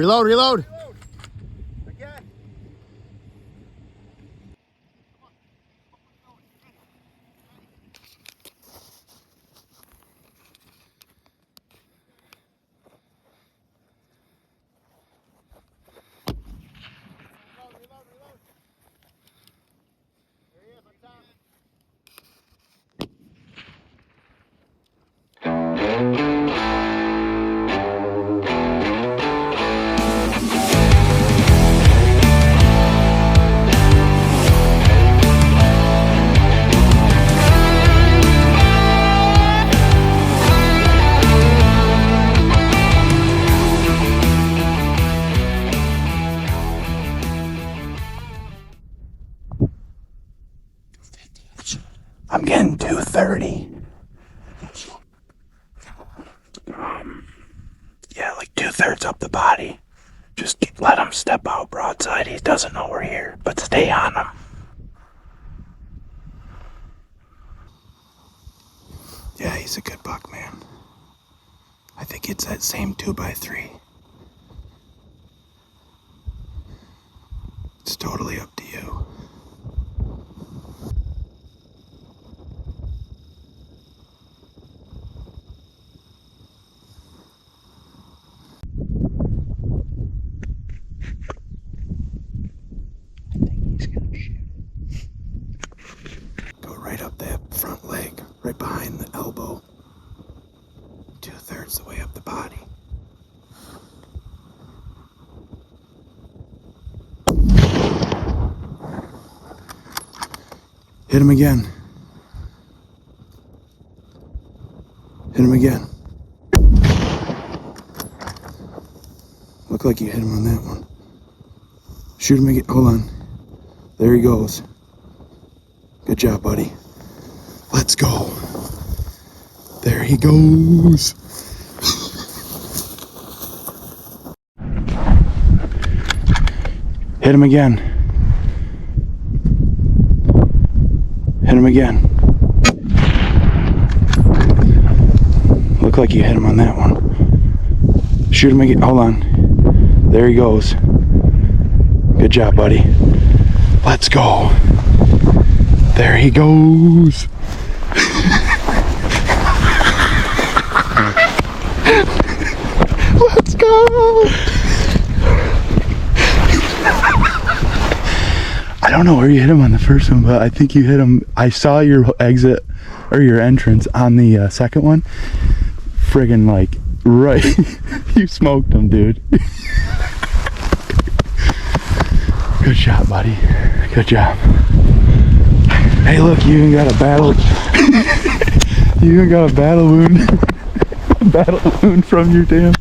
Reload, reload. Again. Reload. There he is, on top. I'm getting 230. Yeah, like 2/3 up the body. Just let him step out broadside. He doesn't know we're here, but stay on him. Yeah, he's a good buck, man. I think it's that same 2x3. It's totally up to you. Go right up that front leg, right behind the elbow. 2/3 the way up the body. Hit him again. Hit him again. Looked like you hit him on that one. Shoot him again. Hold on. There he goes. Good job, buddy. Let's go. There he goes. Hit him again. Hit him again. Looked like you hit him on that one. Shoot him again. Hold on. There he goes. Good job, buddy. Let's go. There he goes. Let's go. I don't know where you hit him on the first one, but I think you hit him. I saw your exit or your entrance on the second one. Friggin' like right. You smoked him, dude. Good shot, buddy. Good job. Hey, look, you even got a battle. You even got a battle wound. Battle wound from your damn.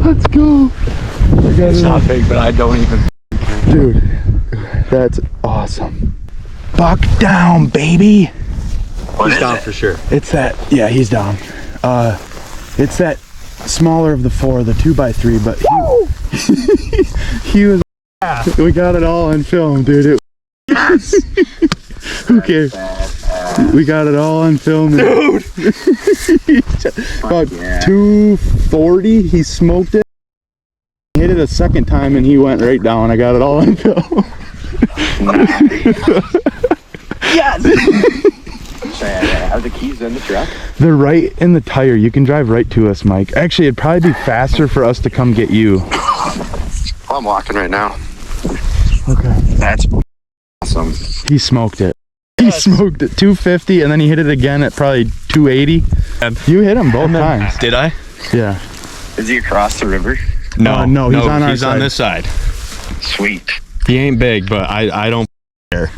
Let's go. It's not big, but I don't even. Dude, that's awesome. Buck down, baby. He's down for sure. It's that. Yeah, he's down. It's that smaller of the four, the 2x3, but he was. We got it all on film, dude. Yes. Who cares? We got it all on film, dude. About 240, he smoked it. Hit it a second time and he went right down. I got it all on film. Yes. Are the keys in the truck? They're right in the tire. You can drive right to us, Mike. Actually, it'd probably be faster for us to come get you. I'm walking right now. Okay. That's awesome. He smoked it. He smoked it. 250, and then he hit it again at probably 280. You hit him both times. Did I? Yeah. Is he across the river? No, no, he's on our side. on this side. Sweet. He ain't big, but I don't care.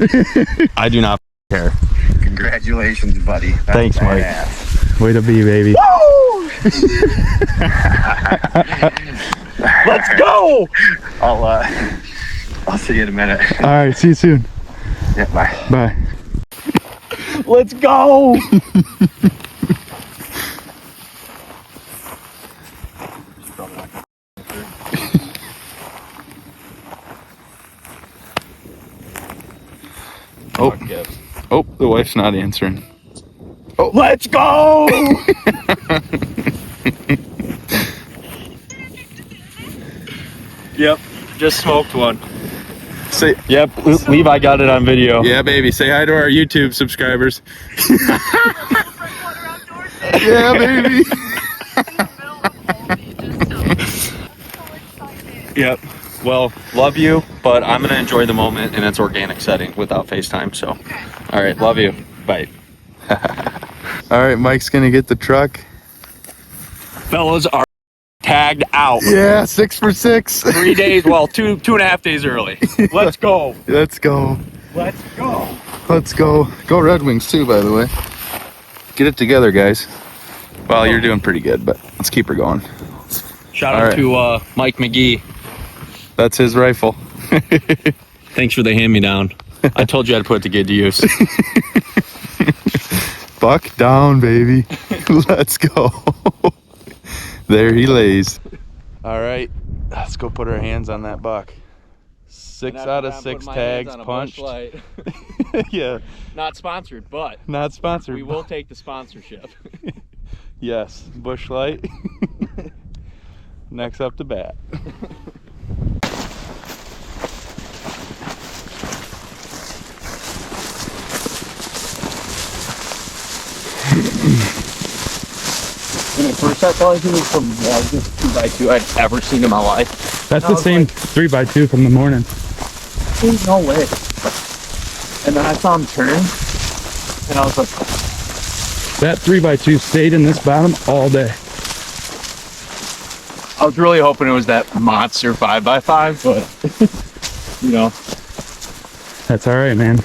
I do not care. Congratulations, buddy. That's Thanks, Mike. badass. Way to be, baby. Let's go. I'll see you in a minute. All right, see you soon. Yeah, bye. Bye. Let's go. Oh, the wife's not answering. Oh, Let's go! Yep, just smoked one. Say, Yep, Levi got it on video. yeah, baby. Say hi to our YouTube subscribers. Yeah, baby. Yep. Well, love you, but I'm gonna enjoy the moment in its organic setting without FaceTime. So, all right, love you. Bye. All right, Mike's gonna get the truck. Fellas are tagged out. Yeah, 6 for 6. 3 days, well, 2.5 days early. Let's go. Let's go. Let's go. Let's go. Go Red Wings too, by the way. Get it together, guys. Well, you're doing pretty good, but let's keep her going. Shout All out right. to Mike McGee. That's his rifle. Thanks for the hand-me-down. I told you I'd put it to good use. Buck down, baby. Let's go. There he lays. All right, let's go put our hands on that buck. 6 out of 6 tags punched. Yeah, Not sponsored, but not sponsored. we will take the sponsorship. Yes, Bush Light. Next up to bat. When I first I thought he was from the largest 2x2 I'd ever seen in my life. That's I the was same like, 3x2 from the morning. There's no way. And then I saw him turn, and I was like, That 3x2 stayed in this bottom all day. I was really hoping it was that monster 5x5, but you know, That's all right, man.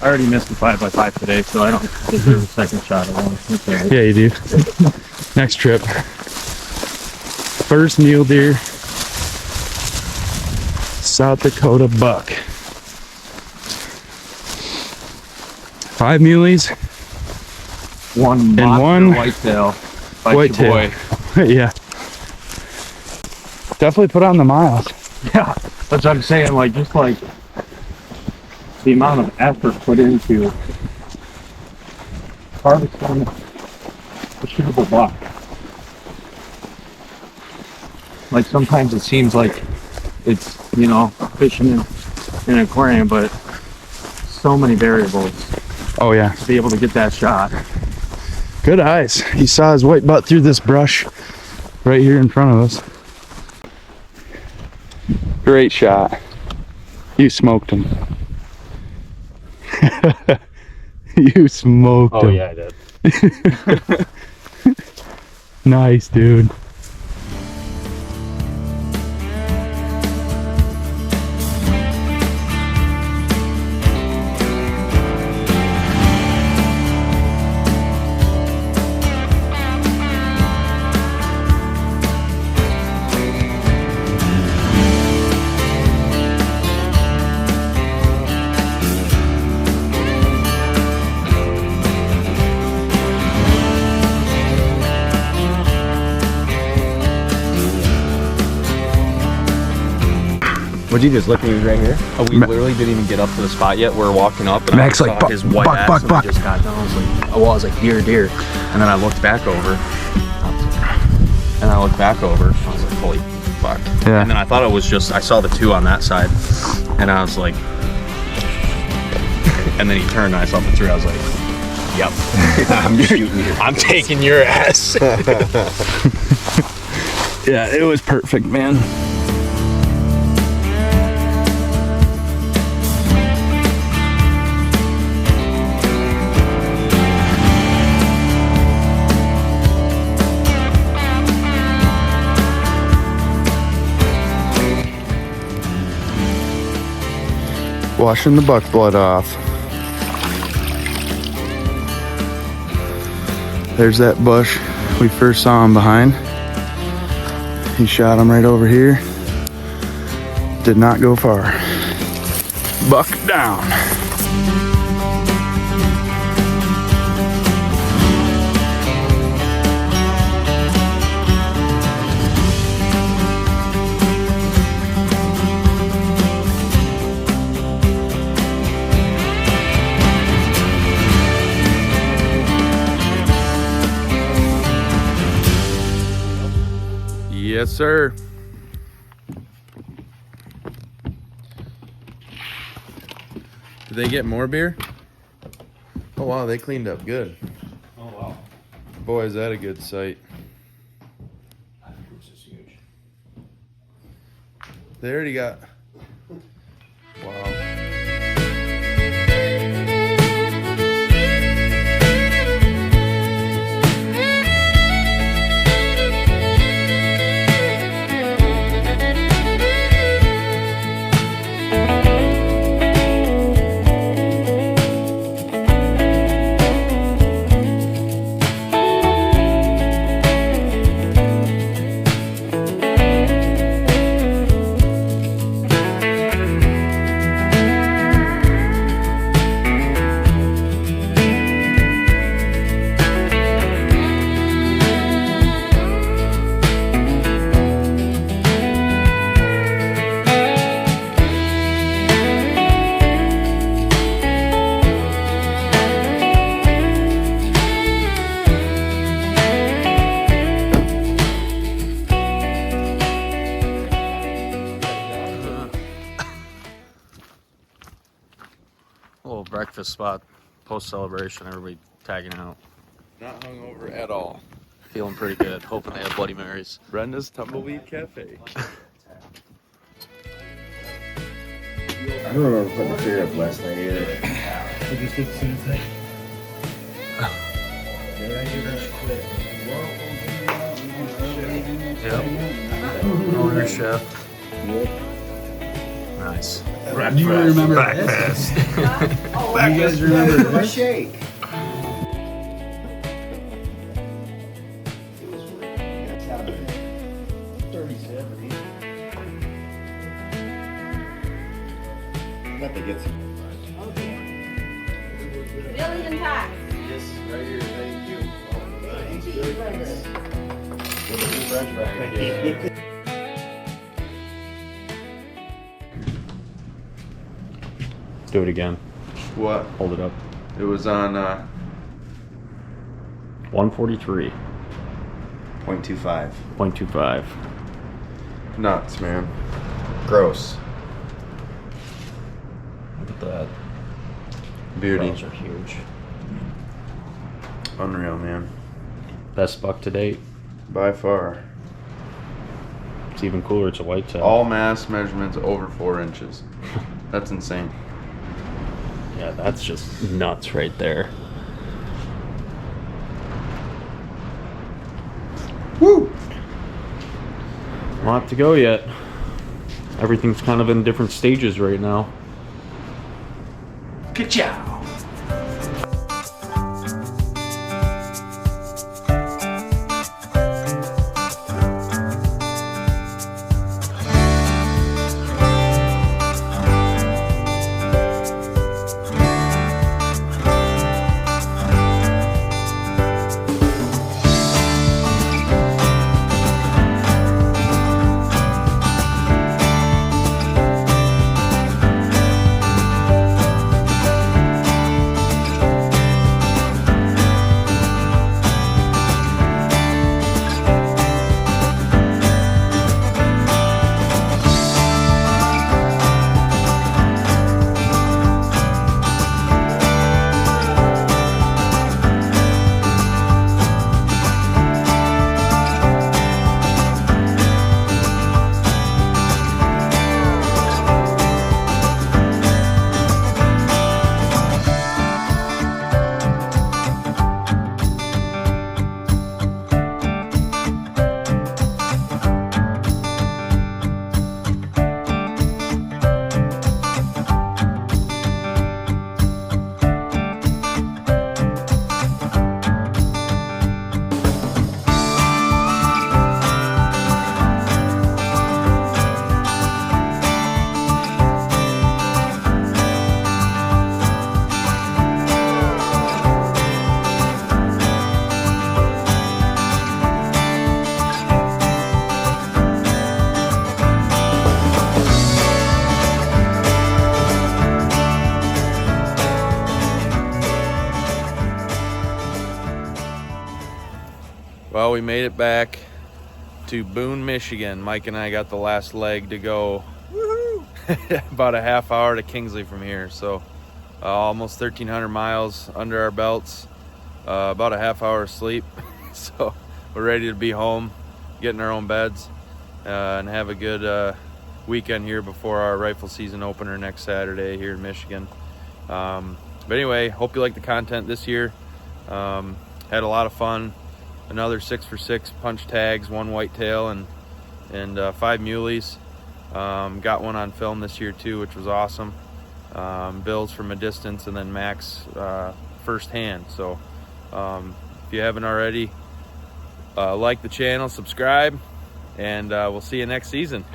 I already missed the 5x5 today, so I don't deserve a second shot at one. Okay. Yeah, you do. Next trip. First mule deer. South Dakota buck. 5 muleys. One And monster one whitetail. By whitetail. Boy. Yeah. Definitely put on the miles. Yeah, that's what I'm saying. Like, just like the amount of effort put into harvesting a shootable buck. Like, sometimes it seems like it's, you know, fishing in an aquarium, but so many variables Oh yeah. to be able to get that shot. Good eyes. He saw his white butt through this brush right here in front of us. Great shot. You smoked him. You smoked him. I did. Nice, dude. Would you just look at me right here? Oh, we literally didn't even get up to the spot yet. We're walking up, and Max I like, saw his white buck, ass, buck, and buck. we just got down. I was like, oh, well, I was like, deer, deer. And then I looked back over, and I looked back over. I was like, holy fuck. Yeah. And then I thought it was just, I saw the two on that side, and I was like, and then he turned, and I saw the three. I was like, yep, I'm shooting you. I'm taking your ass. Yeah, it was perfect, man. Washing the buck blood off. There's that bush we first saw him behind. He shot him right over here. Did not go far. Buck down. Yes, sir. Did they get more beer? Oh wow, they cleaned up good. Oh wow. Boy, is that a good sight. This is huge. They already got. Wow. Little breakfast spot, post celebration, everybody tagging out. Not hungover at all. Feeling pretty good, hoping they have Bloody Marys. Brenda's Tumbleweed Cafe. I don't remember putting the fear up last night either. Did you speak the same thing? Yep. Owner chef. Nice. Do you remember this? You guys remember this? Shake. Let me get some. Million times. Yes, right here. Thank you. Do it again. What? Hold it up. It was on 143.25. 0.25. nuts, man. Gross. Look at that. Beauty. Those are huge. Unreal, man. Best buck to date. By far. It's even cooler. It's a whitetail. All mass measurements over 4 inches. That's insane. Yeah, that's just nuts right there. Woo! A lot to go yet. Everything's kind of in different stages right now. Ka-chow! Well, we made it back. to Boone, Michigan. Mike and I got the last leg to go. About a half hour to Kingsley from here. So almost 1,300 miles under our belts. About a half hour of sleep. So we're ready to be home, get in our own beds, and have a good weekend here before our rifle season opener next Saturday here in Michigan. But anyway, hope you like the content this year. Had a lot of fun. Another 6 for 6 punch tags, 1 whitetail and 5 muleys. Got one on film this year too, which was awesome. Bill's from a distance, and then Max firsthand. So if you haven't already, like the channel, subscribe, and we'll see you next season.